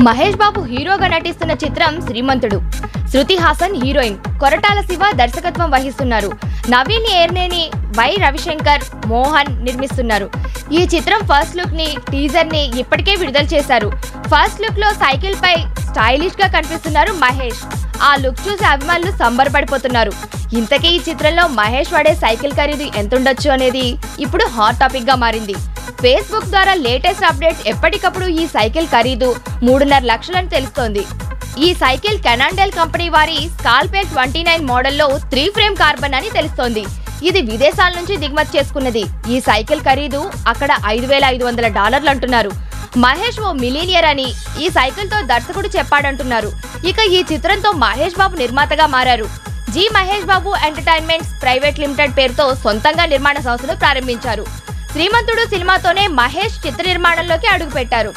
మహేష్ బాబు హీరోగా నటిస్తున్న చిత్రం శ్రీమంతుడు. శృతి హాసన్ హీరోయిన్, కొరటాల శివ దర్శకత్వం వహిస్తున్నారు. నవీన్ ఏర్నేని, వై రవిశంకర్, మోహన్ నిర్మిస్తున్నారు. ఈ చిత్రం ఫస్ట్ లుక్ ని, టీజర్ ని ఇప్పటికే విడుదల చేశారు. ఫస్ట్ లుక్ లో సైకిల్ పై స్టైలిష్ గా కనిపిస్తున్నారు మహేష్. ఆ లుక్ చూసి అభిమానులు సంబరపడిపోతున్నారు. ఇంతకీ ఈ చిత్రంలో మహేష్ వాడే సైకిల్ ఖరీదు ఎంతుండొచ్చు అనేది ఇప్పుడు హాట్ టాపిక్ గా మారింది. ఫేస్బుక్ ద్వారా లేటెస్ట్ అప్డేట్స్ ఎప్పటికప్పుడు ఈ సైకిల్ ఖరీదు 3.5 లక్షలని తెలుస్తోంది. ఈ సైకిల్ కెనాండెల్ కంపెనీ వారి స్కాల్పేల్ 29 మోడల్లో 3 ఫ్రేమ్ కార్బన్ అని తెలుస్తోంది. ఇది విదేశాల నుంచి దిగుమతి చేసుకున్నది. ఈ సైకిల్ ఖరీదు అక్కడ $5,500 అంటున్నారు. మహేష్ ఓ మిలీనియర్ అని ఈ సైకిల్ తో దర్శకుడు చెప్పాడంటున్నారు. ఇక ఈ చిత్రంతో మహేష్ బాబు నిర్మాతగా మారారు. G Mahesh Babu entertainments private limited పేరుతో సొంతంగా నిర్మాణ సంస్థను ప్రారంభించారు. శ్రీమంతుడు సినిమాతోనే మహేష్ చిత్ర నిర్మాణంలోకి అడుగుపెట్టారు.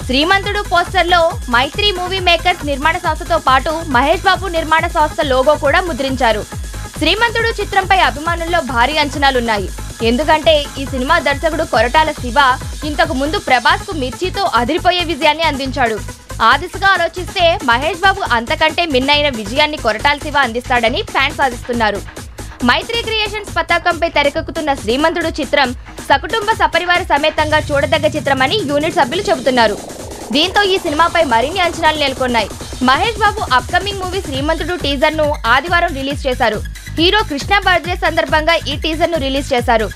శ్రీమంతుడు పోస్టర్ లో మైత్రి మూవీ మేకర్స్ నిర్మాణ సంస్థతో పాటు మహేష్ బాబు నిర్మాణ సంస్థ లోగో కూడా ముద్రించారు. శ్రీమంతుడు చిత్రంపై అభిమానుల్లో భారీ అంచనాలున్నాయి. ఎందుకంటే ఈ సినిమా దర్శకుడు కొరటాల శివ ఇంతకు ముందు ప్రభాస్ కు మిర్చితో అదిరిపోయే విజయాన్ని అందించాడు. ఆ దిశగా ఆలోచిస్తే మహేష్ బాబు అంతకంటే మిన్నైన విజయాన్ని కొరటాల శివ అందిస్తాడని ఫ్యాన్స్ ఆశిస్తున్నారు. మైత్రి క్రియేషన్స్ పతాకంపై తెరకెక్కుతున్న శ్రీమంతుడు చిత్రం సకుటుంబ సపరివార సమేతంగా చూడదగ్గ చిత్రమని యూనిట్ సభ్యులు చెబుతున్నారు. దీంతో ఈ సినిమాపై మరిన్ని అంచనాలు నెలకొన్నాయి. మహేష్ బాబు అప్కమింగ్ మూవీ శ్రీమంతుడు టీజర్ ను ఆదివారం రిలీజ్ చేశారు. హీరో కృష్ణ బర్త్డే సందర్భంగా ఈ టీజర్ ను రిలీజ్ చేశారు.